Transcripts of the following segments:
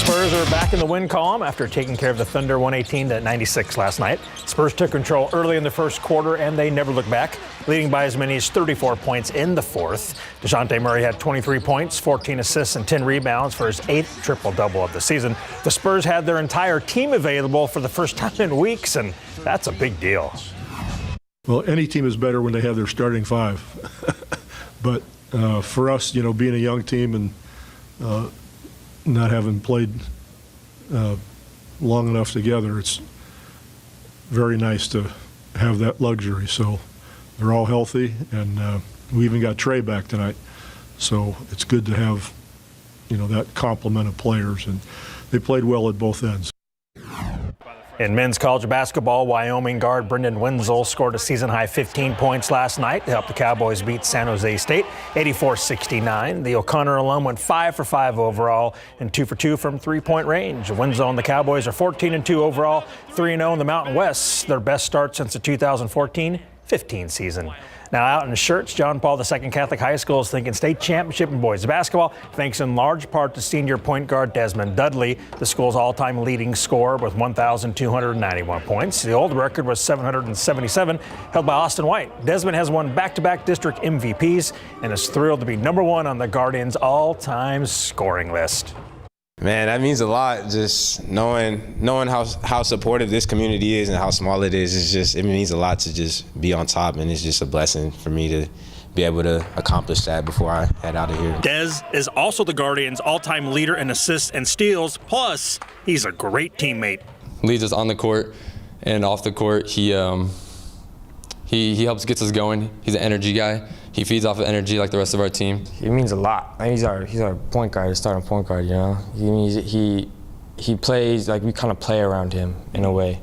Spurs are back in the win column after taking care of the Thunder 118-96 last night. Spurs took control early in the first quarter, and they never looked back, leading by as many as 34 points in the fourth. DeJounte Murray had 23 points, 14 assists, and 10 rebounds for his 8th triple-double of the season. The Spurs had their entire team available for the first time in weeks, and that's a big deal. Well, any team is better when they have their starting five. But for us, being a young team and not having played long enough together, it's very nice to have that luxury. So they're all healthy, and we even got Trey back tonight. So it's good to have, that complement of players, and they played well at both ends. In men's college basketball, Wyoming guard Brendan Wenzel scored a season-high 15 points last night to help the Cowboys beat San Jose State 84-69. The O'Connor alum went 5 for 5 overall and 2 for 2 from three-point range. Wenzel and the Cowboys are 14-2 overall, 3-0 in the Mountain West, their best start since the 2014-15 season. Now out in shirts, John Paul II Catholic High School is thinking state championship in boys basketball, thanks in large part to senior point guard Desmond Dudley, the school's all-time leading scorer with 1,291 points. The old record was 777, held by Austin White. Desmond has won back-to-back district MVPs and is thrilled to be #1 on the Guardians' all-time scoring list. Man, that means a lot. Just knowing how supportive this community is and how small it is, it means a lot to just be on top, and it's just a blessing for me to be able to accomplish that before I head out of here. Dez is also the Guardians' all-time leader in assists and steals, plus he's a great teammate. Leads us on the court and off the court. He helps gets us going. He's an energy guy. He feeds off of energy like the rest of our team. It means a lot. He's our point guard, starting point guard. He plays like we kind of play around him in a way.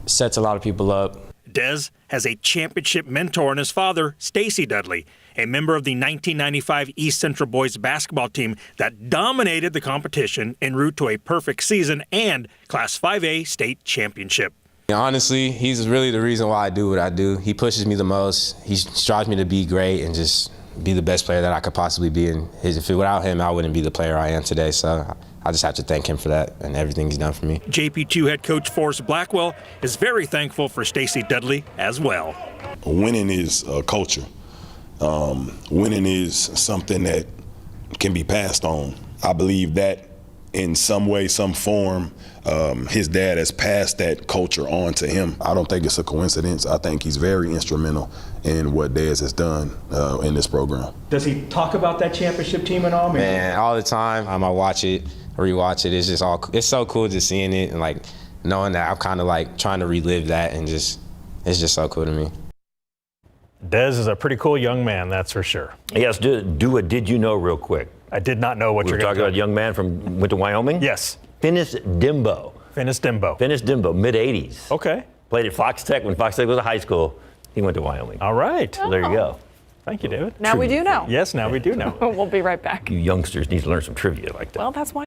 Sets a lot of people up. Dez has a championship mentor in his father, Stacy Dudley, a member of the 1995 East Central boys basketball team that dominated the competition en route to a perfect season and Class 5A state championship. Honestly, he's really the reason why I do what I do. He pushes me the most. He strives me to be great and just be the best player that I could possibly be. And without him, I wouldn't be the player I am today. So I just have to thank him for that and everything he's done for me. JP2 head coach Forrest Blackwell is very thankful for Stacy Dudley as well. Winning is a culture. Winning is something that can be passed on. I believe that in some way, some form, his dad has passed that culture on to him. I don't think it's a coincidence. I think he's very instrumental in what Dez has done in this program. Does he talk about that championship team at all? Man, all the time. I watch it, rewatch it. It's so cool just seeing it and knowing that I'm kind of trying to relive that, and it's just so cool to me. Dez is a pretty cool young man, that's for sure. Yes, do a did you know real quick. I did not know what you're talking about. A young man went to Wyoming? Yes. Finis Dimbo, mid-80s. Okay. Played at Fox Tech when Fox Tech was a high school. He went to Wyoming. All right. So there you go. Thank you, David. Now we do know. Yes, now we do know. We'll be right back. You youngsters need to learn some trivia like that. Well, that's why.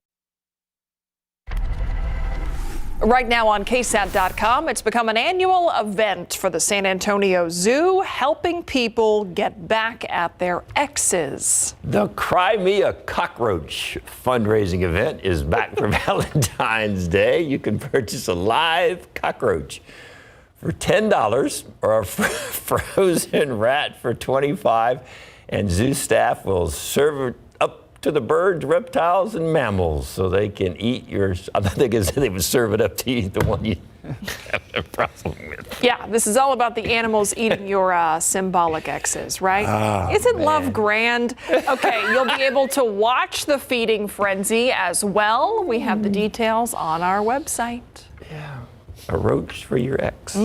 Right now on KSAT.com, it's become an annual event for the San Antonio Zoo, helping people get back at their exes. The Crimea Cockroach fundraising event is back for Valentine's Day. You can purchase a live cockroach for $10 or a frozen rat for $25, and zoo staff will serve it up to the birds, reptiles, and mammals, so they can eat yours. I think they would serve it up to eat the one you have a problem with. Yeah, this is all about the animals eating your symbolic exes, right? Isn't love grand? Okay, you'll be able to watch the feeding frenzy as well. We have the details on our website. Yeah, a roach for your ex.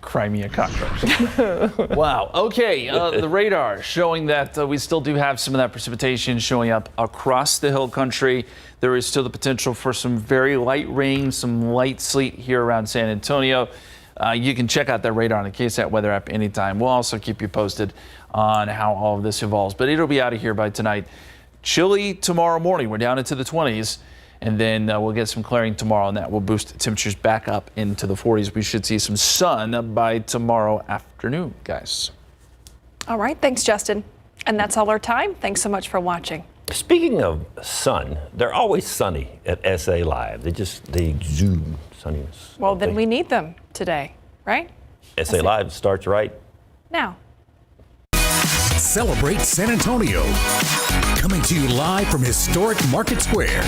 Crimea Cockroaches. Wow. Okay, the radar showing that we still do have some of that precipitation showing up across the hill country. There is still the potential for some very light rain, some light sleet here around San Antonio. You can check out that radar on the KSAT weather app anytime. We'll also keep you posted on how all of this evolves, but it'll be out of here by tonight. Chilly tomorrow morning. We're down into the 20s. And then we'll get some clearing tomorrow, and that will boost temperatures back up into the 40s. We should see some sun by tomorrow afternoon, guys. All right. Thanks, Justin. And that's all our time. Thanks so much for watching. Speaking of sun, they're always sunny at SA Live. They exude sunniness. Well, then we need them today, right? SA Live starts right now. Celebrate San Antonio. Coming to you live from historic Market Square.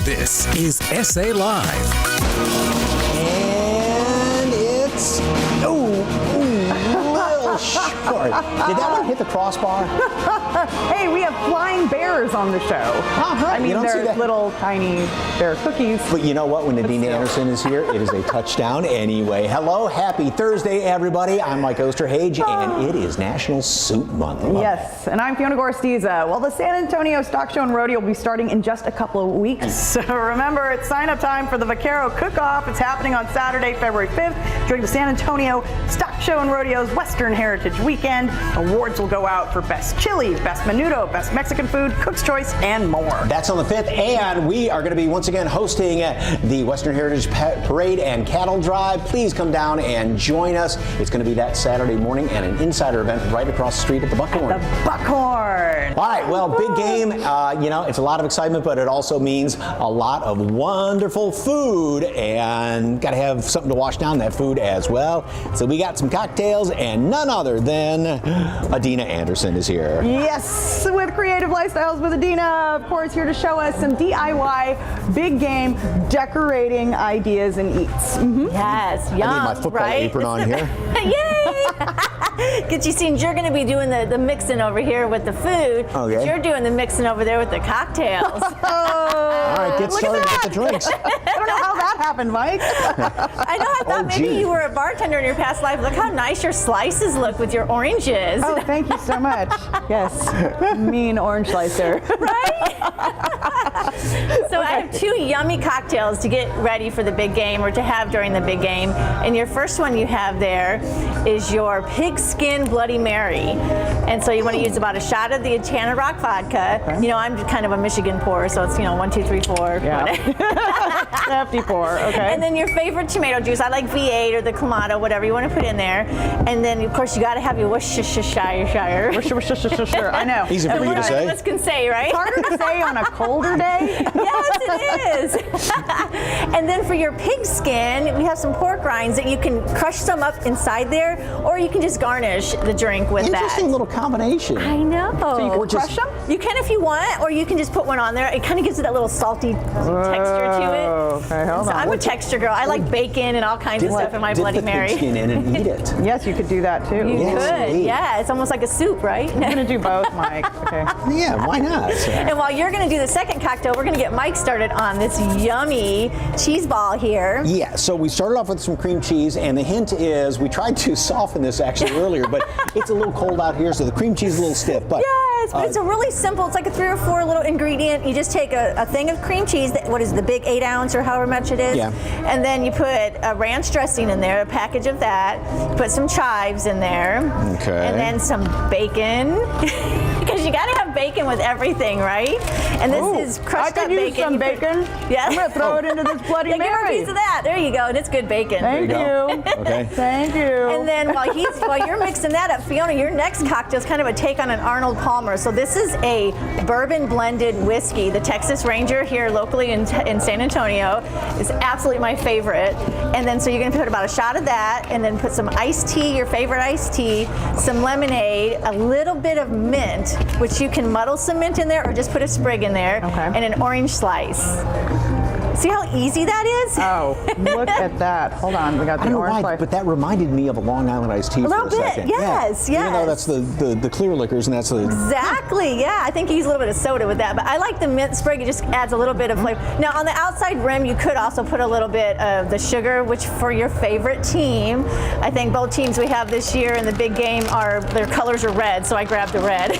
This is SA Live. And it's little short. Did that one hit the crossbar? Hey, we have flying bears on the show. I mean, they're little tiny bear cookies. But you know what? When Nadine Anderson is here, it is a touchdown anyway. Hello, happy Thursday, everybody. I'm Mike Osterhage, and it is National Soup Month. Yes, and I'm Fiona Gorstiza. Well, the San Antonio Stock Show and Rodeo will be starting in just a couple of weeks. So remember, it's sign-up time for the Vaquero Cook-Off. It's happening on Saturday, February 5th during the San Antonio Stock Show and Rodeo's Western Heritage Weekend. Awards will go out for Best Chili, Best Menudo, Best Mexican Food, Cook's Choice, and more. That's on the 5th, and we are going to be once again hosting the Western Heritage Parade and Cattle Drive. Please come down and join us. It's going to be that Saturday morning and an insider event right across the street at the Buckhorn. At the Buckhorn. All right, well, big game. It's a lot of excitement, but it also means a lot of wonderful food, and got to have something to wash down that food as well. So we got some cocktails, and none other than Adina Anderson is here. Yes, with Creative Lifestyles with Adina, of course, here to show us some DIY big game decorating ideas and eats. Yes, yum, I need my football apron on here. Yay! Get you seen, you're going to be doing the mixing over here with the food. Okay. You're doing the mixing over there with the cocktails. All right, get started with the drinks. I don't know how that happened, Mike. I thought maybe you were a bartender in your past life. Look how nice your slices look with your oranges. Oh, thank you so much. Yes, mean orange slicer. Right? So I have two yummy cocktails to get ready for the big game, or to have during the big game. And your first one you have there is your pigskin Bloody Mary. And so you want to use about a shot of the Enchanted Rock vodka. Okay. You know, I'm kind of a Michigan pour, so it's 1, 2, 3, 4. Yeah. Hefty pour. Okay. And then your favorite tomato juice. I like V8 or the Clamato, whatever you want to put in there. And then of course you got to have your Worcestershire. I know. Easy for you to say. Let's can say, right? It's harder to say on a colder day. Yes, it is. And then for your pig skin, we have some pork rinds that you can crush some up inside there, or you can just garnish the drink with that. Interesting little combination. I know. So you can crush them? You can if you want, or you can just put one on there. It kind of gives it that little salty texture to it. Okay, hold on. I'm a texture girl. I like bacon and all kinds of stuff in my Bloody Mary. Dip the pig skin in and eat it. Yes, you could do that too. You Yes, could. indeed. Yeah, it's almost like a soup, right? I'm gonna do both, Mike. Okay. Yeah, why not? And while you're going to do the second cocktail, we're going to get Mike started on this yummy cheese ball here. Yeah, so we started off with some cream cheese, and the hint is we tried to soften this actually earlier, but it's a little cold out here, so the cream cheese is a little stiff. But yes, but it's a really simple, it's like a 3 or 4 little ingredient. You just take a thing of cream cheese, what is it, the big 8 ounce or however much it is? Yeah. And then you put a ranch dressing in there, a package of that. You put some chives in there. Okay. And then some bacon. Because you got to have bacon with everything, right? And this is crushed up bacon. I could use some bacon. Yeah. I'm gonna throw it into this Bloody Mary. Give her a piece of that. There you go. And it's good bacon. Thank you. Okay. Thank you. And then while you're mixing that up, Fiona, your next cocktail is kind of a take on an Arnold Palmer. So this is a bourbon blended whiskey. The Texas Ranger here locally in San Antonio is absolutely my favorite. And then so you're going to put about a shot of that, and then put some iced tea, your favorite iced tea, some lemonade, a little bit of mint, which you can muddle some mint in there or just put a sprig in there, and an orange slice. See how easy that is? Oh, look at that. Hold on, we got the I don't know orange why, slice. but that reminded me of a Long Island iced tea A little for a bit, second. yes, Yeah. yes. Even though that's the clear liquors, and that's the... Exactly, yeah. I think you use a little bit of soda with that, but I like the mint sprig. It just adds a little bit of flavor. Now, on the outside rim, you could also put a little bit of the sugar, which for your favorite team, I think both teams we have this year in the big game their colors are red, so I grabbed the red.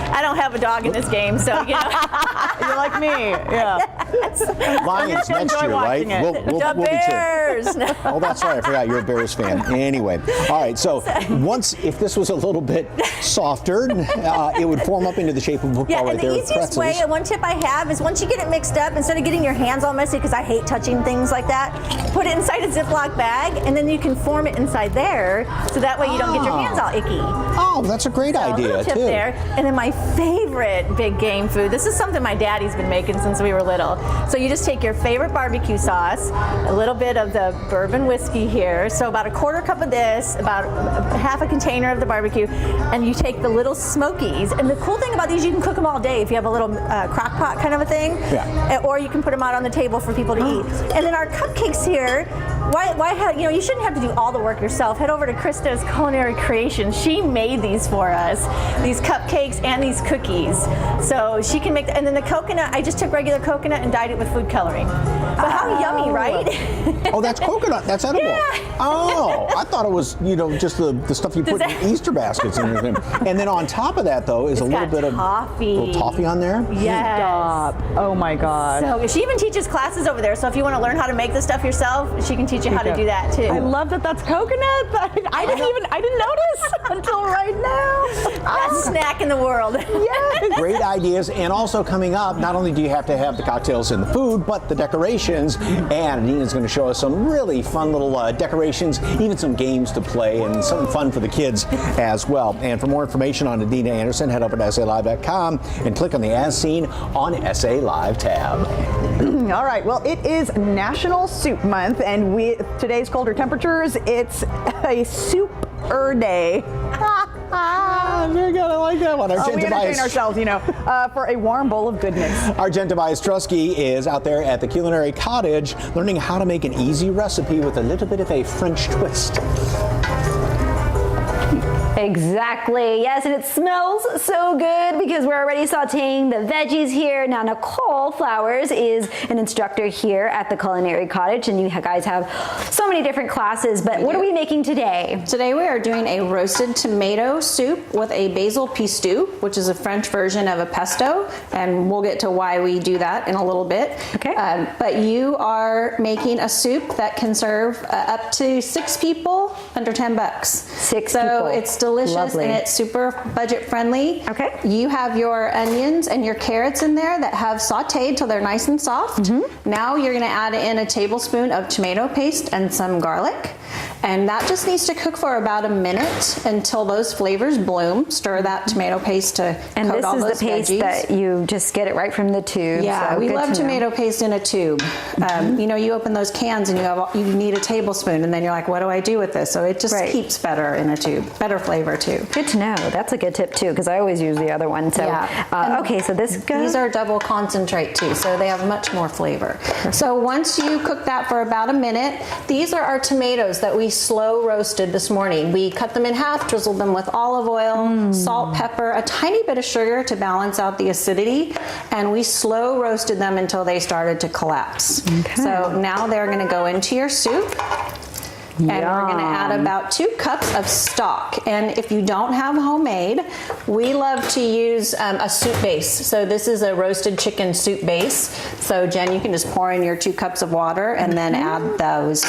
I don't have a dog in this game, so, you know. You're like me, yeah. Lions next enjoy year, right? watching it. We'll The be cheering. Bears. Oh, that's right. I forgot you're a Bears fan. Anyway, all right. So if this was a little bit softer, it would form up into the shape of a football Yeah, right and there. the with easiest way, pretzels. and one tip I have is once you get it mixed up, instead of getting your hands all messy, because I hate touching things like that, put it inside a Ziploc bag, and then you can form it inside there, so that way you don't get your hands all icky. Oh, that's a great So, idea, little tip too. there. And then my favorite big game food, this is something my daddy's been making since we were little. So you just take your favorite barbecue sauce, a little bit of the bourbon whiskey here, so about a quarter cup of this, about half a container of the barbecue, and you take the little smokies. And the cool thing about these, you can cook them all day if you have a little crock pot kind of a thing. Yeah. Or you can put them out on the table for people to eat. And then our cupcakes here, why have, you shouldn't have to do all the work yourself. Head over to Krista's Culinary Creations. She made these for us, these cupcakes and these cookies. So she can make, and then the coconut, I just took regular coconut and dyed it with food coloring. But how yummy, right? Oh, that's coconut. That's edible. Yeah. Oh, I thought it was, just the stuff you put in Easter baskets and everything. And then on top of that, though, is a little bit of little toffee on there. Yes. Stop. Oh my God. So she even teaches classes over there. So if you want to learn how to make this stuff yourself, she can teach you how to do that too. I love that that's coconut. I didn't notice until right now. Best snack in the world. Yes. Great ideas. And also coming up, not only do you have to have the cocktails and the food, but the decorations. And Adina's going to show us some really fun little decorations, even some games to play and something fun for the kids as well. And for more information on Adina Anderson, head over to SALive.com and click on the As Seen on SA Live tab. All right. Well, it is National Soup Month, and with today's colder temperatures, it's a soup-er day. You're gonna like that one. We entertain ourselves, for a warm bowl of goodness. Our Jen Tobias Trusky is out there at the Culinary Cottage learning how to make an easy recipe with a little bit of a French twist. Exactly. Yes, and it smells so good because we're already sauteing the veggies here. Now, Nicole Flowers is an instructor here at the Culinary Cottage, and you guys have so many different classes, but what are we making today? Today we are doing a roasted tomato soup with a basil pistou, which is a French version of a pesto, and we'll get to why we do that in a little bit. Okay. But you are making a soup that can serve up to 6 people under $10. 6 so people. It's delicious. Lovely. And it's super budget friendly. Okay. You have your onions and your carrots in there that have sauteed till they're nice and soft. Mm-hmm. Now you're going to add in a tablespoon of tomato paste and some garlic. And that just needs to cook for about a minute until those flavors bloom. Stir that tomato paste to And coat this all is those the paste veggies. that you just get it right from the tube. Yeah, so we good love to know. tomato paste in a tube. You open those cans and you need a tablespoon, and then you're like, what do I do with this? So it just keeps better in a tube, better flavor too. Good to know. That's a good tip too, because I always use the other one. So, okay, so these are double concentrate too, so they have much more flavor. So once you cook that for about a minute, these are our tomatoes that we slow roasted this morning. We cut them in half, drizzled them with olive oil, salt, pepper, a tiny bit of sugar to balance out the acidity, and we slow roasted them until they started to collapse. Okay. So now they're going to go into your soup. And we're going to add about 2 cups of stock. And if you don't have homemade, we love to use a soup base. So this is a roasted chicken soup base. So Jen, you can just pour in your 2 cups of water and then add those,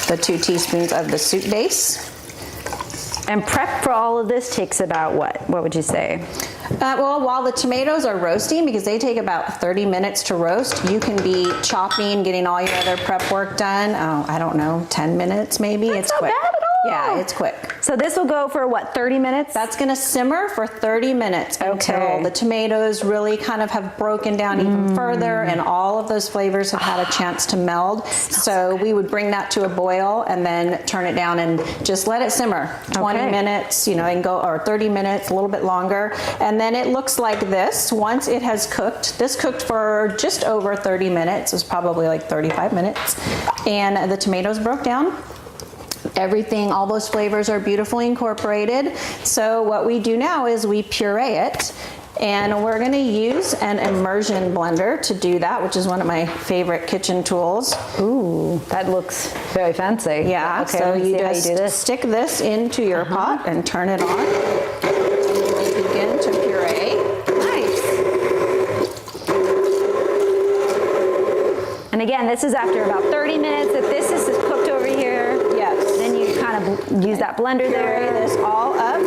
the 2 teaspoons of the soup base. And prep for all of this takes about what? What would you say? Well, while the tomatoes are roasting, because they take about 30 minutes to roast, you can be chopping, getting all your other prep work done. Oh, I don't know, 10 minutes maybe. That's it's not quick. bad at all. Yeah, it's quick. So this will go for what, 30 minutes? That's going to simmer for 30 minutes until the tomatoes really kind of have broken down even further and all of those flavors have had a chance to meld. So we would bring that to a boil and then turn it down and just let it simmer 20 minutes, and go, or 30 minutes, a little bit longer. And then it looks like this once it has cooked. This cooked for just over 30 minutes. It was probably like 35 minutes. And the tomatoes broke down. Everything, all those flavors are beautifully incorporated. So what we do now is we puree it, and we're going to use an immersion blender to do that, which is one of my favorite kitchen tools. Ooh, that looks very fancy. Yeah, okay, so let me you see how just do this. stick this into your pot and turn it on. And begin to puree. Nice. And again, this is after about 30 minutes that this is cooked over here. Yes. Then you kind of use that blender there. Puree this all up.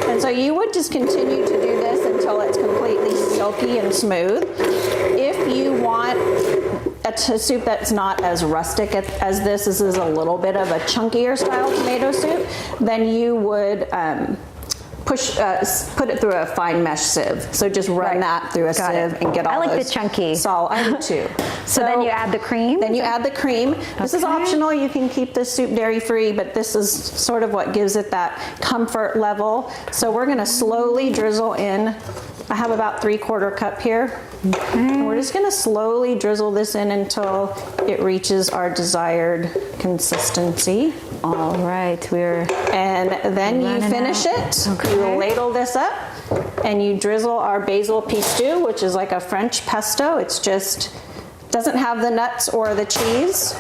And so you would just continue to do this until it's completely silky and smooth. If you want a soup that's not as rustic as this is a little bit of a chunkier style tomato soup, then you would put it through a fine mesh sieve. So just run that through a sieve and get all I like those the chunky. I do too. So then you add the cream? Then you add the cream. This is optional. You can keep this soup dairy-free, but this is sort of what gives it that comfort level. So we're going to slowly drizzle in. I have about 3/4 cup here. Okay. We're just going to slowly drizzle this in until it reaches our desired consistency. All right, and then you finish it. Okay. You ladle this up and you drizzle our basil pea stew, which is like a French pesto. It's just doesn't have the nuts or the cheese.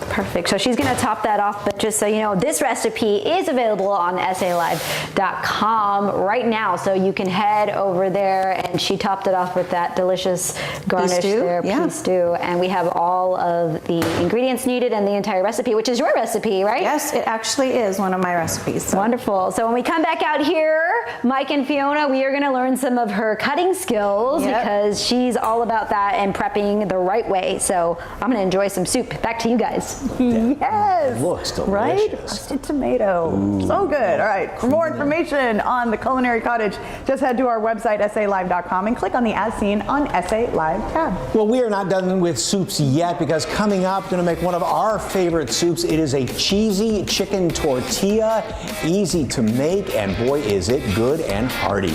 Perfect. So she's going to top that off, but just so you know, this recipe is available on SALive.com right now. So you can head over there, and she topped it off with that delicious garnish there, pea stew. And we have all of the ingredients needed and the entire recipe, which is your recipe, right? Yes, it actually is one of my recipes. So. Wonderful. So when we come back out here, Mike and Fiona, we are going to learn some of her cutting skills because she's all about that and prepping the right way. So I'm going to enjoy some soup. Back to you guys. Yes. Looks delicious. Right? Roasted tomato. So good. All right. For more information on the Culinary Cottage, just head to our website, SALive.com, and click on the As Seen on SA Live tab. Well, we are not done with soups yet because coming up, going to make one of our favorite soups. It is a cheesy chicken tortilla, easy to make, and boy, is it good and hearty.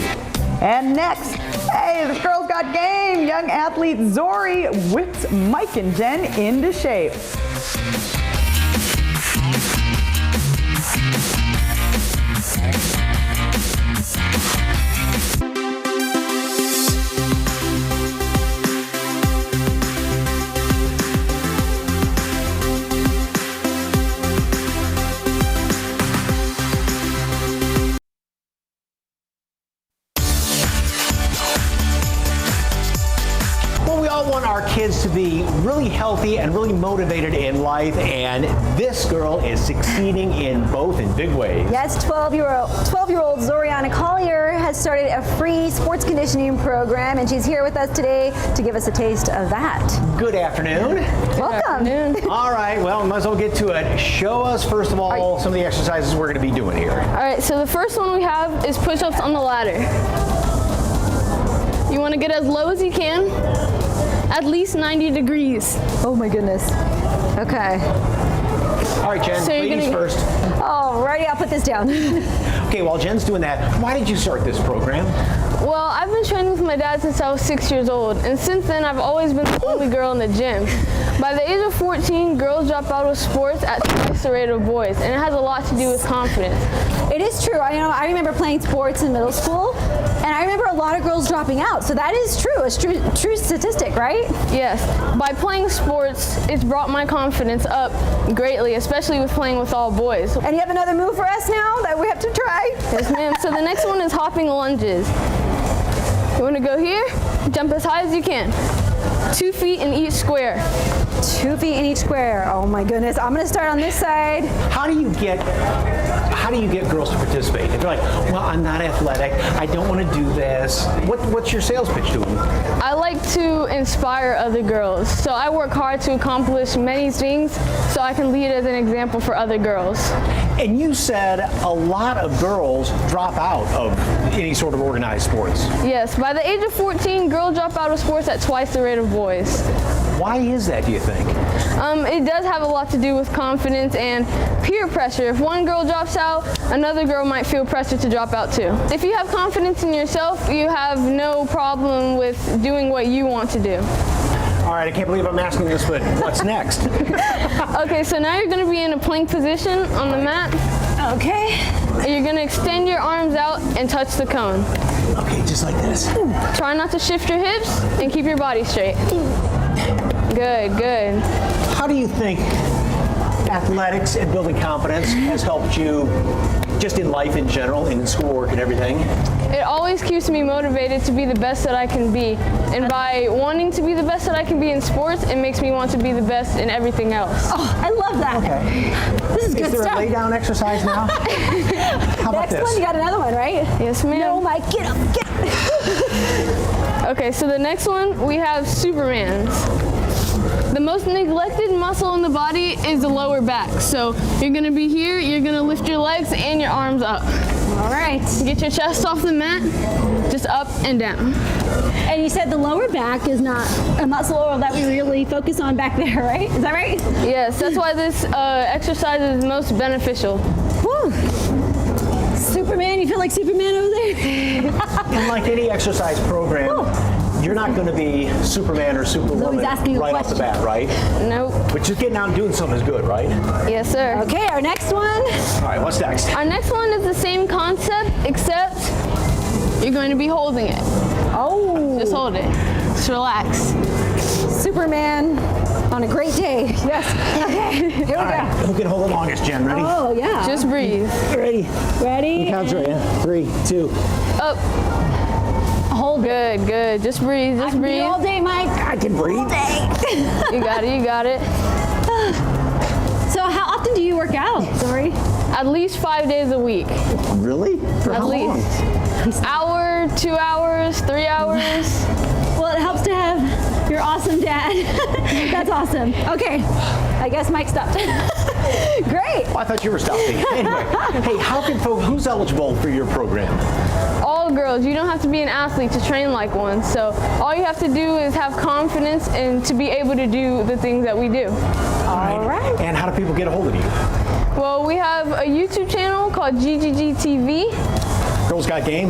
And next, hey, the Girls Got Game. Young athlete Zori whipped Mike and Jen into shape. Kids to be really healthy and really motivated in life, and this girl is succeeding in both in big ways. Yes, 12-year-old Zoriana Collier has started a free sports conditioning program, and she's here with us today to give us a taste of that. Good afternoon. Welcome. Good afternoon. All right, well, might as well get to it. Show us, first of all, some of the exercises we're going to be doing here. All right, so the first one we have is push-ups on the ladder. You want to get as low as you can. At least 90 degrees. Oh my goodness. Okay. All right, Jen, so ladies first. Alrighty, I'll put this down. Okay, while Jen's doing that, why did you start this program? Well, I've been training with my dad since I was 6 years old, and since then I've always been the only girl in the gym. By the age of 14, girls drop out of sports at twice the rate of boys, and it has a lot to do with confidence. It is true. I remember playing sports in middle school, and I remember a lot of girls dropping out. So that is true, a true statistic, right? Yes. By playing sports, it's brought my confidence up greatly, especially with playing with all boys. And you have another move for us now that we have to try? Yes, ma'am. So the next one is hopping lunges. You want to go here, jump as high as you can. 2 feet in each square. 2 feet in each square. Oh my goodness. I'm going to start on this side. How do you get girls to participate? If they're like, well, I'm not athletic, I don't want to do this. What's your sales pitch to them? I like to inspire other girls. So I work hard to accomplish many things so I can lead as an example for other girls. And you said a lot of girls drop out of any sort of organized sports. Yes, by the age of 14, girls drop out of sports at twice the rate of boys. Why is that, do you think? It does have a lot to do with confidence and peer pressure. If one girl drops out, another girl might feel pressure to drop out too. If you have confidence in yourself, you have no problem with doing what you want to do. All right, I can't believe I'm asking this, but what's next? Okay, so now you're going to be in a plank position on the mat. Okay. And you're going to extend your arms out and touch the cone. Okay, just like this. Try not to shift your hips and keep your body straight. Good, good. How do you think athletics and building confidence has helped you just in life in general, in schoolwork and everything? It always keeps me motivated to be the best that I can be. And by wanting to be the best that I can be in sports, it makes me want to be the best in everything else. Oh, I love that. Okay. This is good Is there stuff. a lay down exercise now? How about Next this? one, you got another one, right? Yes, ma'am. No, Mike, get up, get up. Okay, so the next one, we have Superman's. The most neglected muscle in the body is the lower back. So you're gonna be here, you're gonna lift your legs and your arms up. All right. Get your chest off the mat, just up and down. And you said the lower back is not a muscle that we really focus on back there, right? Is that right? Yes, that's why this exercise is most beneficial. Whew. Superman, you feel like Superman over there? And like any exercise program, you're not going to be Superman or Superwoman right off the bat, right? Nope. But just getting out and doing something is good, right? Yes, sir. Okay, our next one. All right, what's next? Our next one is the same concept, except you're going to be holding it. Oh. Just hold it. Just relax. Superman on a great day. Yes. Okay, here we go. Right, who can hold the longest, Jen? Ready? Oh, yeah. Just breathe. Ready? Ready? Counts right, yeah? 3, 2. Up. Hold good, good. Just breathe, just breathe. All day, Mike. I can breathe. All day. You got it, you got it. So how often do you work out, Zori? At least 5 days a week. Really? For At how long? least. Hour, 2 hours, 3 hours. Well, it helps to have your awesome dad. That's awesome. Okay, I guess Mike stopped. Great. Oh, I thought you were stopping. Anyway, hey, how can folks, who's eligible for your program? All girls, you don't have to be an athlete to train like one. So all you have to do is have confidence and to be able to do the things that we do. All right. And how do people get a hold of you? Well, we have a YouTube channel called GGG TV. Girls Got Game?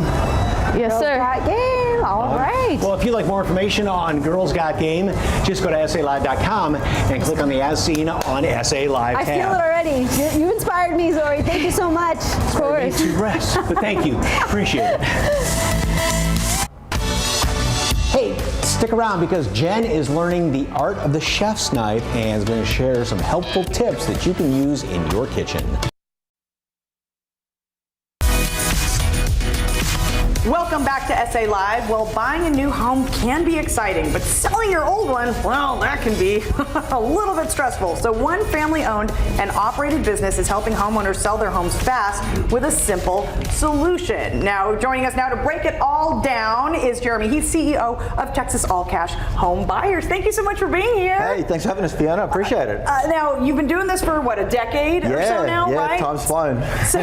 Yes, sir. Girls Got Game. All right. Well, if you'd like more information on Girls Got Game, just go to SALive.com and click on the As Seen on SA Live I tab. feel it already. You inspired me, Zori. Thank you so much. Of course. To rest, but thank you. Appreciate it. Hey, stick around because Jen is learning the art of the chef's knife and is going to share some helpful tips that you can use in your kitchen. Welcome back to SA Live. Well, buying a new home can be exciting, but selling your old one, well, that can be a little bit stressful. So one family-owned and operated business is helping homeowners sell their homes fast with a simple solution. Now, joining us now to break it all down is Jeremy. He's CEO of Texas All Cash Home Buyers. Thank you so much for being here. Hey, thanks for having us, Fiona. Appreciate it. Now, you've been doing this for, what, a decade or so now, right? Yeah, time's flown. So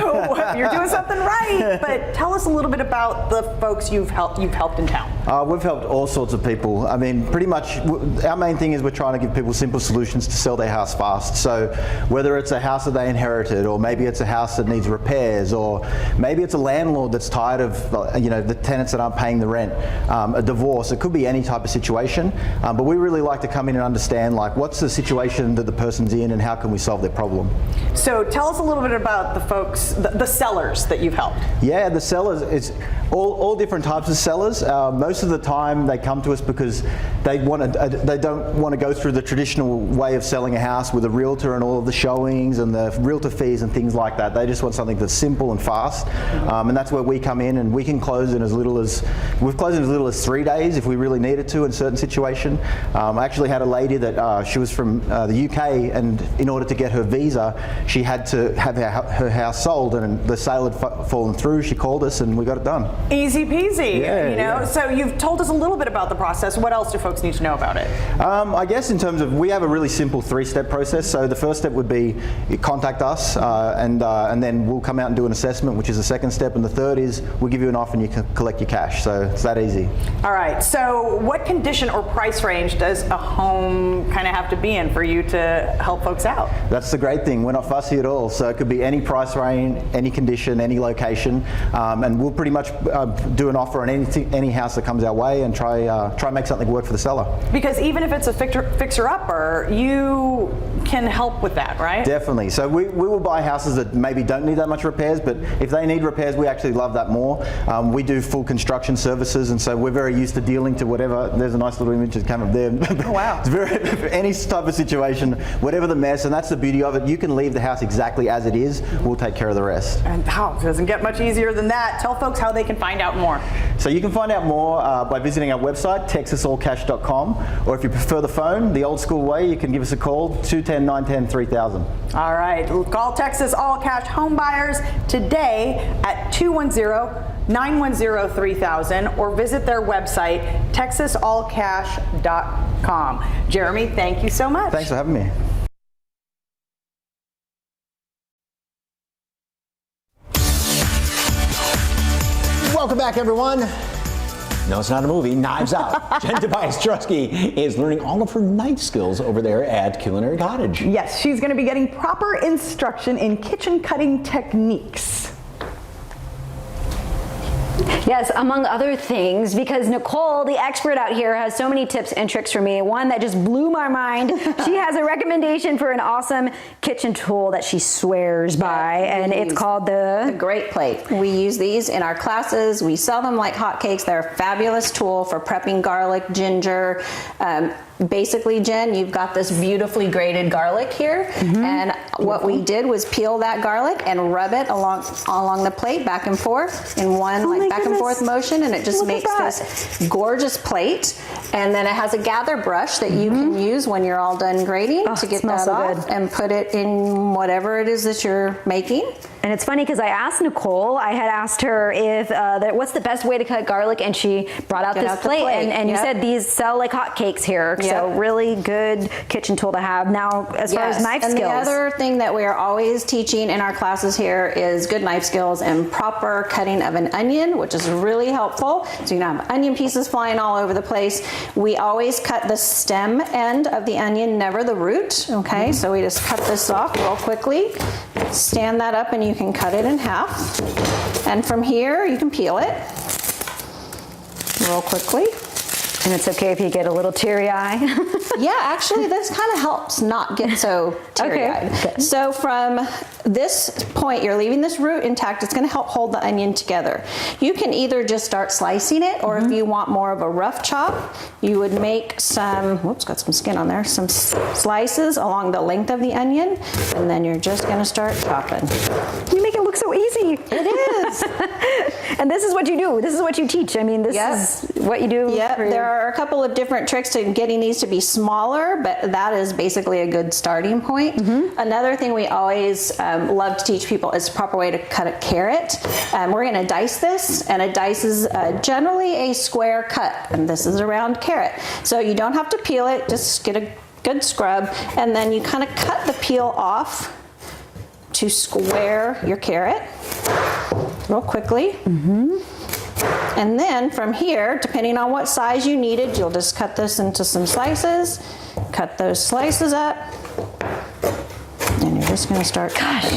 you're doing something right, but tell us a little bit about the folks you've helped in town. We've helped all sorts of people. I mean, pretty much our main thing is we're trying to give people simple solutions to sell their house fast. So whether it's a house that they inherited, or maybe it's a house that needs repairs, or maybe it's a landlord that's tired of the tenants that aren't paying the rent, a divorce, it could be any type of situation. But we really like to come in and understand what's the situation that the person's in and how can we solve their problem. So tell us a little bit about the folks, the sellers that you've helped. Yeah, the sellers, it's all different types of sellers. Most of the time they come to us because they don't want to go through the traditional way of selling a house with a realtor and all of the showings and the realtor fees and things like that. They just want something that's simple and fast. And that's where we come in, and we can close in as little as 3 days if we really needed to in certain situation. I actually had a lady that she was from the UK, and in order to get her visa, she had to have her house sold, and the sale had fallen through. She called us and we got it done. Easy peasy, Yeah. So you've told us a little bit about the process. What else do folks need to know about it? I guess in terms of, we have a really simple 3-step process. So the first step would be you contact us, and then we'll come out and do an assessment, which is the second step, and the third is we'll give you an offer and you can collect your cash. So it's that easy. All right, so what condition or price range does a home kind of have to be in for you to help folks out? That's the great thing. We're not fussy at all. So it could be any price range, any condition, any location, and we'll pretty much do an offer on any house that comes our way and try and make something work for the seller. Because even if it's a fixer-upper, you can help with that, right? Definitely. So we will buy houses that maybe don't need that much repairs, but if they need repairs, we actually love that more. We do full construction services, and so we're very used to dealing to whatever. There's a nice little image that came up there. Oh, wow. It's very, any type of situation, whatever the mess, and that's the beauty of it. You can leave the house exactly as it is. We'll take care of the rest. And it doesn't get much easier than that. Tell folks how they can find out more. So you can find out more by visiting our website, texasallcash.com, or if you prefer the phone, the old school way, you can give us a call, 210-910-3000. All right, call Texas All Cash home buyers today at 210-910-3000 or visit their website, texasallcash.com. Jeremy, thank you so much. Thanks for having me. Welcome back, everyone. No, it's not a movie. Knives Out. Jen Tobias-Trusky is learning all of her knife skills over there at Culinary Cottage. Yes, she's going to be getting proper instruction in kitchen cutting techniques. Yes, among other things, because Nicole, the expert out here, has so many tips and tricks for me. One that just blew my mind. She has a recommendation for an awesome kitchen tool that she swears by, and it's called the Great Plate. We use these in our classes. We sell them like hotcakes. They're a fabulous tool for prepping garlic, ginger. Basically, Jen, you've got this beautifully grated garlic here, and what we did was peel that garlic and rub it along the plate back and forth in one back and forth motion, and it just makes this gorgeous plate. And then it has a gather brush that you can use when you're all done grating to get that off and put it in whatever it is that you're making. And it's funny because I asked Nicole, I had asked her if what's the best way to cut garlic, and she brought out this plate. And you said these sell like hotcakes here, so really good kitchen tool to have. Now, as far as knife skills. And the other thing that we are always teaching in our classes here is good knife skills and proper cutting of an onion, which is really helpful. So you don't have onion pieces flying all over the place. We always cut the stem end of the onion, never the root. Okay, so we just cut this off real quickly. Stand that up and you can cut it in half. And from here, you can peel it real quickly. And it's okay if you get a little teary-eye. Yeah, actually, this kind of helps not get so teary-eyed. Okay, so from this point, you're leaving this root intact. It's going to help hold the onion together. You can either just start slicing it, or if you want more of a rough chop, you would make some, whoops, got some skin on there, some slices along the length of the onion, and then you're just going to start chopping. You make it look so easy. It is. And this is what you do. This is what you teach. I mean, this is what you do. Yep, there are a couple of different tricks to getting these to be smaller, but that is basically a good starting point. Another thing we always love to teach people is the proper way to cut a carrot. We're going to dice this, and a dice is generally a square cut, and this is a round carrot. So you don't have to peel it, just get a good scrub, and then you kind of cut the peel off to square your carrot real quickly. And then from here, depending on what size you needed, you'll just cut this into some slices, cut those slices up, and you're just going to start. Gosh,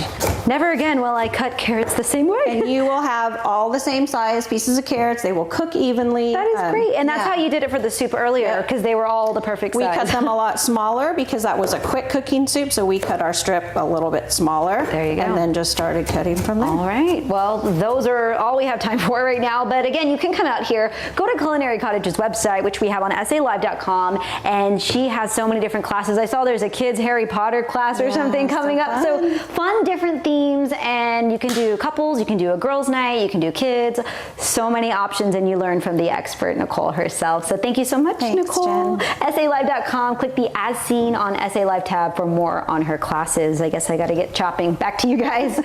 never again will I cut carrots the same way. And you will have all the same size pieces of carrots. They will cook evenly. That is great. And that's how you did it for the soup earlier, because they were all the perfect size. We cut them a lot smaller because that was a quick cooking soup, so we cut our strip a little bit smaller. There you go. And then just started cutting from there. All right. Well, those are all we have time for right now. But again, you can come out here, go to Culinary Cottage's website, which we have on SALive.com, and she has so many different classes. I saw there's a kids Harry Potter class or something coming up. So fun, different themes, and you can do couples, you can do a girls' night, you can do kids, so many options, and you learn from the expert, Nicole herself. So thank you so much, Nicole. Jen. SALive.com, click the As Seen on SA Live tab for more on her classes. I guess I got to get chopping. Back to you guys.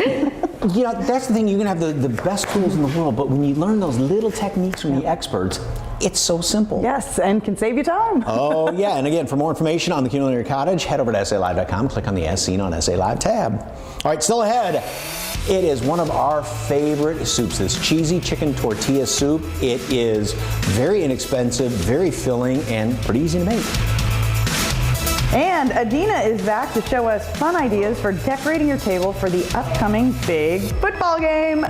You know, that's the thing, you can have the best tools in the world, but when you learn those little techniques from the experts, it's so simple. Yes, and can save you time. Oh, yeah. And again, for more information on the Culinary Cottage, head over to SALive.com, click on the As Seen on SA Live tab. All right, still ahead. It is one of our favorite soups, this cheesy chicken tortilla soup. It is very inexpensive, very filling, and pretty easy to make. And Adina is back to show us fun ideas for decorating your table for the upcoming big football game.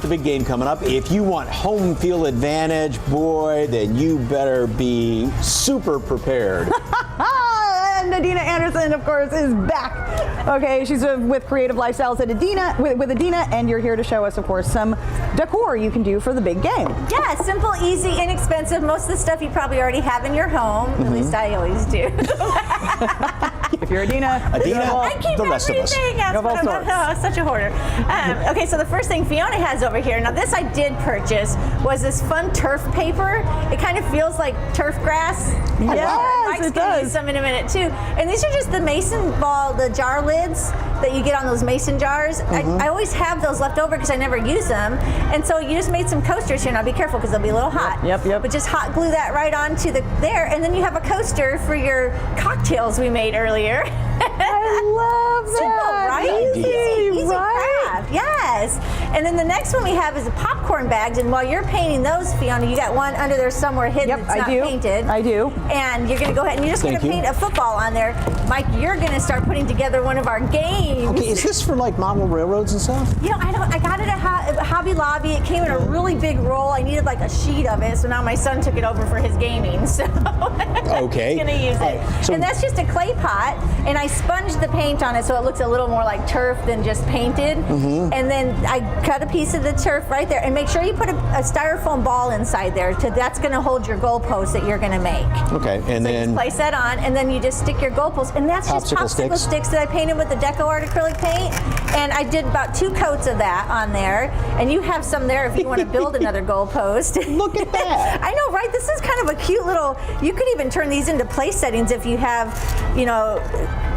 the big game coming up. If you want home field advantage, boy, then you better be super prepared. And Adina Anderson, of course, is back. Okay, she's with Creative Lifestyles at Adina, with Adina, and you're here to show us, of course, some decor you can do for the big game. Yeah, simple, easy, inexpensive. Most of the stuff you probably already have in your home. At least I always do. If you're Adina, I keep the rest of us. That's what I'm such a hoarder. Okay, so the first thing Fiona has over here, now this I did purchase, was this fun turf paper. It kind of feels like turf grass. Yes, Mike's it gonna does. use some in a minute too. And these are just the mason ball, the jar lids that you get on those mason jars. I always have those left over because I never use them. And so you just made some coasters here. Now be careful because they'll be a little hot. Yep. But just hot glue that right onto there, and then you have a coaster for your cocktails we made earlier. I love that. Simple, right? Easy right? craft. Yes. And then the next one we have is the popcorn bags. And while you're painting those, Fiona, you got one under there somewhere hidden that's not painted. I do. And you're going to go ahead and you're just going to paint a football on there. Mike, you're going to start putting together one of our games. Okay, is this for like model railroads and stuff? You know, I got it at Hobby Lobby. It came in a really big roll. I needed like a sheet of it, so now my son took it over for his gaming. So Okay. he's going to use it. So- and that's just a clay pot, and I sponged the paint on it so it looks a little more like turf than just painted. And then I cut a piece of the turf right there, and make sure you put a styrofoam ball inside there. That's going to hold your goalpost that you're going to make. Okay, and So then just place that on, and then you just stick your goalpost, and that's just popsicle sticks that I painted with the Deco Art acrylic paint. And I did about 2 coats of that on there, and you have some there if you want to build another goalpost. Look at that! I know, right? This is kind of a cute little. You could even turn these into place settings if you have, you know,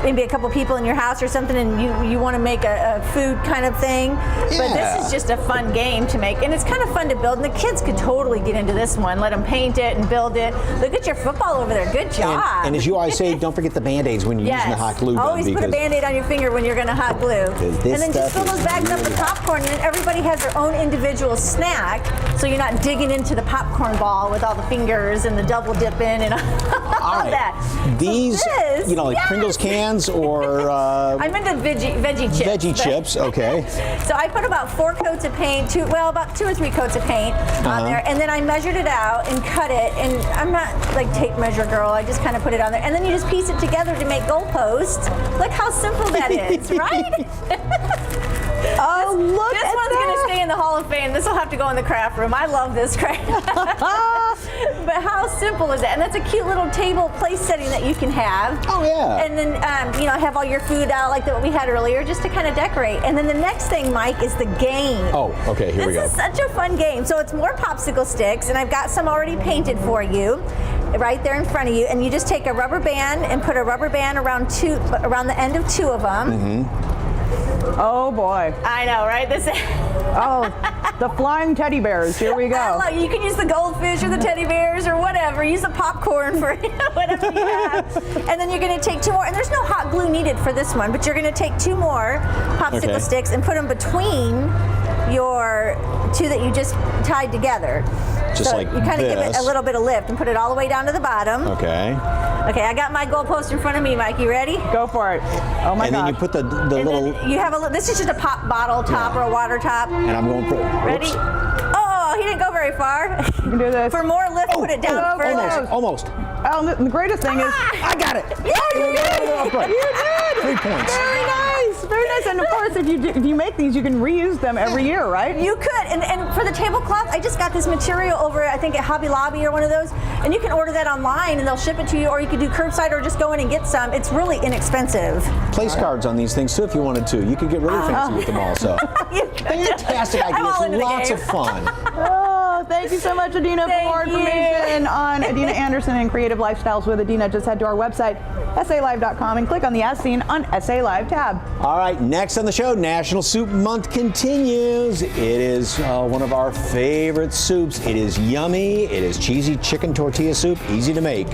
maybe a couple people in your house or something, and you want to make a food kind of thing. But this is just a fun game to make, and it's kind of fun to build. And the kids could totally get into this one. Let them paint it and build it. Look at your football over there. Good job. And as you always say, don't forget the Band-Aids when you're using the hot glue gun. Always put a Band-Aid on your finger when you're going to hot glue. This And then just stuff fill those is bags up with popcorn, and then everybody has their own individual snack, so you're not digging into the popcorn ball with all the fingers and the double dipping and all that. These, So this, you know, like Pringles cans or I'm into veggie chips. veggie chips, okay. So I put about 4 coats of paint, about 2 or 3 coats of paint on there, and then I measured it out and cut it. And I'm not like tape measure girl. I just kind of put it on there, and then you just piece it together to make goalposts. Look how simple that is, right? Oh, look This at one's that. going to stay in the Hall of Fame. This will have to go in the craft room. I love this craft. But how simple is that? And that's a cute little table place setting that you can have. Oh, yeah. And then, you know, have all your food out like what we had earlier, just to kind of decorate. And then the next thing, Mike, is the game. Oh, okay, here we go. This is such a fun game. So it's more popsicle sticks, and I've got some already painted for you right there in front of you. And you just take a rubber band and put a rubber band around the end of 2 of them. Oh boy. I know, right? Oh, the flying teddy bears. Here we go. You can use the goldfish or the teddy bears or whatever. Use the popcorn for whatever you have. And then you're going to take 2 more. And there's no hot glue needed for this one, but you're going to take 2 more popsicle sticks and put them between your 2 that you just tied together. Just so like you kind of give it this. a little bit of lift and put it all the way down to the bottom. Okay. Okay, I got my goalpost in front of me, Mike. You ready? Go for it. Oh my And then God. you put the And little, then you have this is just a pop bottle top or a water top. and I'm going for Ready? Oh, he didn't go very far. You can do this. For more lift, put it down further. almost. Oh, the greatest thing is, I got it. Yeah, you did. you did. 3 points. Very nice, very nice. And of course, if you make these, you can reuse them every year, right? You could, and for the tablecloth, I just got this material over, I think at Hobby Lobby or one of those, and you can order that online and they'll ship it to you, or you could do curbside or just go in and get some. It's really inexpensive. Place cards on these things too if you wanted to. You could get really fancy with them all. So fantastic I'm all into ideas, the lots game. of fun. Oh, thank you so much, Adina. For more information on Adina Anderson and Creative Lifestyles with Adina, just head to our website, SALive.com, and click on the As Seen on SA Live tab. All right, next on the show, National Soup Month continues. It is one of our favorite soups. It is yummy. It is cheesy chicken tortilla soup, easy to make.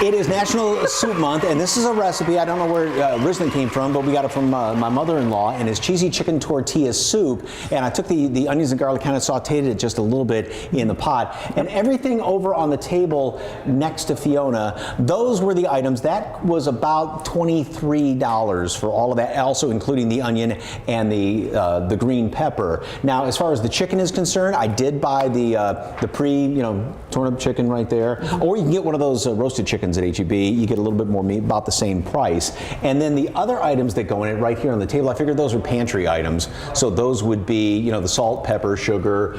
It is National Soup Month, and this is a recipe. I don't know where it originally came from, but we got it from my mother-in-law, and it's cheesy chicken tortilla soup. And I took the onions and garlic, kind of sauteed it just a little bit in the pot. And everything over on the table next to Fiona, those were the items. That was about $23 for all of that, also including the onion and the green pepper. Now, as far as the chicken is concerned, I did buy the torn up chicken right there, or you can get one of those roasted chickens at HEB. You get a little bit more meat, about the same price. And then the other items that go in it right here on the table, I figured those were pantry items. So those would be, the salt, pepper, sugar,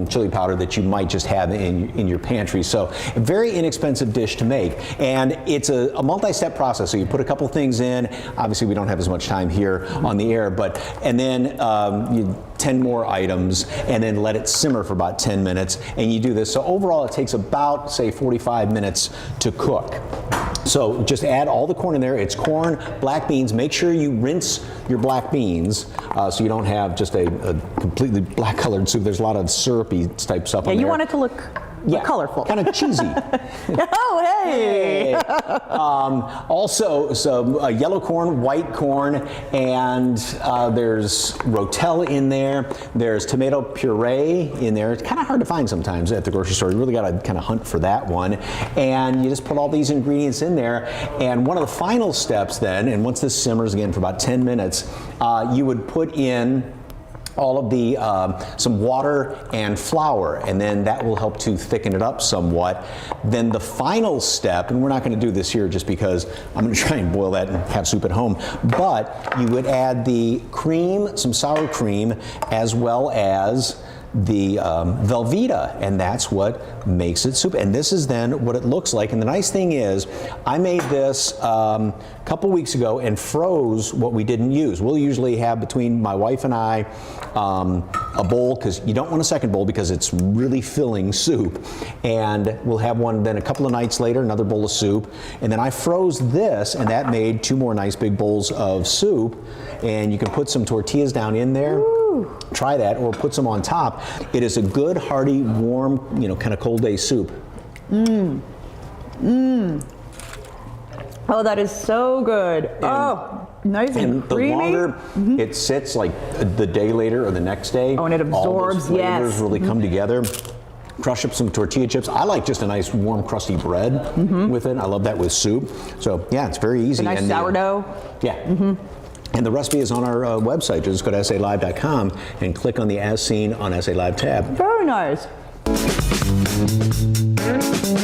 chili powder that you might just have in your pantry. So a very inexpensive dish to make. And it's a multi-step process. So you put a couple things in. Obviously, we don't have as much time here on the air, and then 10 more items, and then let it simmer for about 10 minutes. And you do this. So overall, it takes about, say, 45 minutes to cook. So just add all the corn in there. It's corn, black beans. Make sure you rinse your black beans so you don't have just a completely black colored soup. There's a lot of syrupy type stuff on there. You want it to look colorful. Kind of cheesy. Oh, hey! Also, some yellow corn, white corn, and there's Rotel in there. There's tomato puree in there. It's kind of hard to find sometimes at the grocery store. You really got to kind of hunt for that one. And you just put all these ingredients in there. And one of the final steps then, and once this simmers again for about 10 minutes, you would put in all of the some water and flour, and then that will help to thicken it up somewhat. Then the final step, and we're not going to do this here just because I'm going to try and boil that and have soup at home, but you would add the cream, some sour cream, as well as the Velveeta, and that's what makes it soup. And this is then what it looks like. And the nice thing is, I made this a couple weeks ago and froze what we didn't use. We'll usually have, between my wife and I, a bowl, because you don't want a second bowl because it's really filling soup. And we'll have one then a couple of nights later, another bowl of soup. And then I froze this, and that made 2 more nice big bowls of soup. And you can put some tortillas down in there. Ooh. Try that, or put some on top. It is a good, hearty, warm, kind of cold day soup. Mmm. Mmm. Oh, that is so good. Nice and creamy. The longer it sits, like the day later or the next day, and it absorbs, all those flavors really come together. Crush up some tortilla chips. I like just a nice warm crusty bread with it. I love that with soup. So yeah, it's very easy. A nice sourdough. And the recipe is on our website. Just go to SALive.com and click on the As Seen on SA Live tab. Very nice.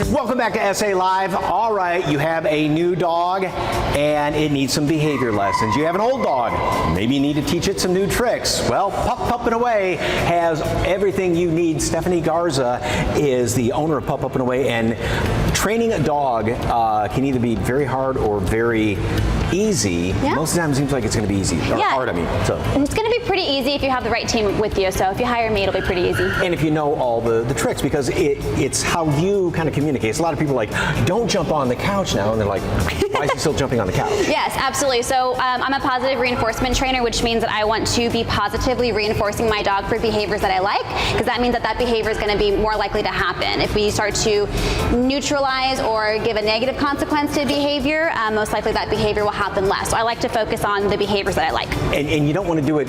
Welcome back to SA Live. All right, you have a new dog and it needs some behavior lessons. You have an old dog. Maybe you need to teach it some new tricks. Well, Pup and Away has everything you need. Stephanie Garza is the owner of Pup and Away, and training a dog can either be very hard or very easy. Yeah. Most of the time it seems like it's going to be easy, or hard, I mean. So. It's going to be pretty easy if you have the right team with you. So if you hire me, it'll be pretty easy. And if you know all the tricks, because it's how you kind of communicate. So a lot of people are like, don't jump on the couch now. And they're like, why is he still jumping on the couch? Yes, absolutely. So I'm a positive reinforcement trainer, which means that I want to be positively reinforcing my dog for behaviors that I like, because that means that behavior is going to be more likely to happen. If we start to neutralize or give a negative consequence to behavior, most likely that behavior will happen less. So I like to focus on the behaviors that I like. And you don't want to do it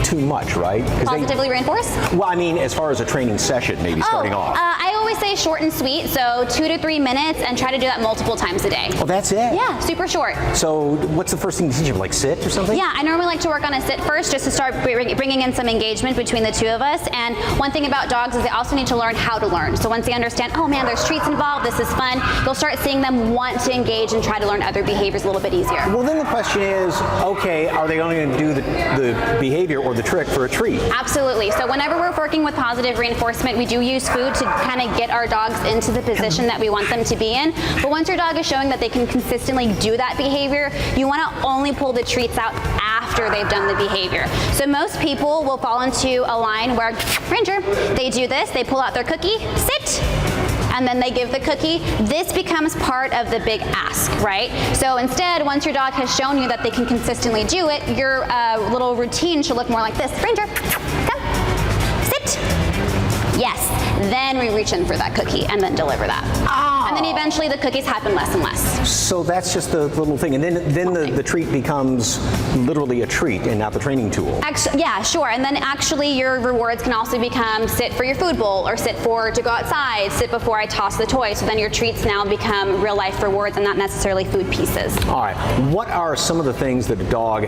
too much, right? Positively reinforce? Well, I mean, as far as a training session, maybe starting off. I always say short and sweet, so 2 to 3 minutes, and try to do that multiple times a day. Oh, that's it? Yeah, super short. So what's the first thing you teach him, like sit or something? Yeah, I normally like to work on a sit first, just to start bringing in some engagement between the two of us. And one thing about dogs is they also need to learn how to learn. So once they understand, oh man, there's treats involved, this is fun, you'll start seeing them want to engage and try to learn other behaviors a little bit easier. Well, then the question is, okay, are they only going to do the behavior or the trick for a treat? Absolutely. So whenever we're working with positive reinforcement, we do use food to kind of get our dogs into the position that we want them to be in. But once your dog is showing that they can consistently do that behavior, you want to only pull the treats out after they've done the behavior. So most people will fall into a line where, Ranger, they do this, they pull out their cookie, sit, and then they give the cookie. This becomes part of the big ask, right? So instead, once your dog has shown you that they can consistently do it, your little routine should look more like this. Ranger, come, sit. Yes. Then we reach in for that cookie and then deliver that. Oh. And then eventually the cookies happen less and less. So that's just the little thing. And then the treat becomes literally a treat and not the training tool. Actually, yeah, sure. And then actually your rewards can also become sit for your food bowl or sit for to go outside, sit before I toss the toy. So then your treats now become real life rewards and not necessarily food pieces. All right. What are some of the things that a dog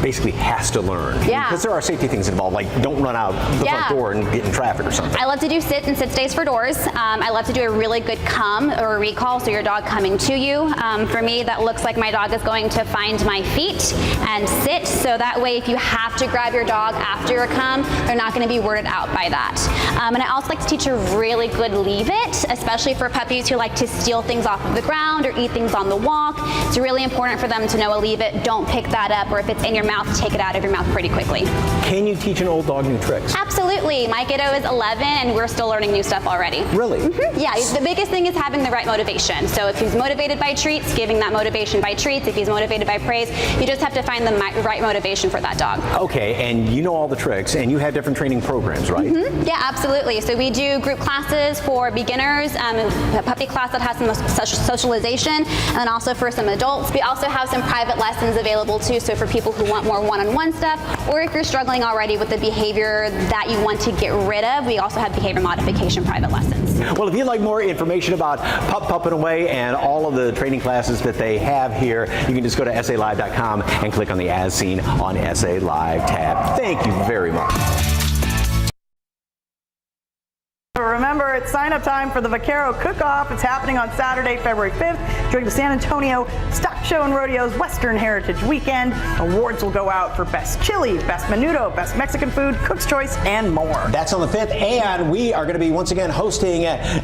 basically has to learn? Yeah. Because there are safety things involved, like don't run out the front door and get in traffic or something. I love to do sit and sit stays for doors. I love to do a really good come or a recall, so your dog coming to you. For me, that looks like my dog is going to find my feet and sit, so that way if you have to grab your dog after a come, they're not going to be worded out by that. And I also like to teach a really good leave it, especially for puppies who like to steal things off of the ground or eat things on the walk. It's really important for them to know a leave it, don't pick that up, or if it's in your mouth, take it out of your mouth pretty quickly. Can you teach an old dog new tricks? Absolutely. My kiddo is 11 and we're still learning new stuff already. Really? Mm-hmm. Yeah, the biggest thing is having the right motivation. So if he's motivated by treats, giving that motivation by treats. If he's motivated by praise, you just have to find the right motivation for that dog. Okay, and you know all the tricks, and you have different training programs, right? Mm-hmm. Yeah, absolutely. So we do group classes for beginners, a puppy class that has some socialization, and then also for some adults. We also have some private lessons available too, so for people who want more one-on-one stuff, or if you're struggling already with the behavior that you want to get rid of, we also have behavior modification private lessons. Well, if you'd like more information about Pup and Away and all of the training classes that they have here, you can just go to SALive.com and click on the As Seen on SA Live tab. Thank you very much. Remember, it's sign-up time for the Vaquero Cook-Off. It's happening on Saturday, February 5th during the San Antonio Stock Show and Rodeo's Western Heritage Weekend. Awards will go out for Best Chili, Best Menudo, Best Mexican Food, Cook's Choice, and more. That's on the 5th, and we are going to be once again hosting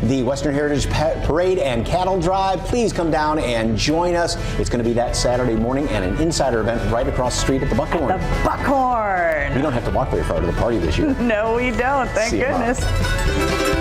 the Western Heritage Parade and Cattle Drive. Please come down and join us. It's going to be that Saturday morning and an insider event right across the street at the Buckhorn. The Buckhorn. We don't have to walk very far to the party this year. No, we don't. Thank goodness.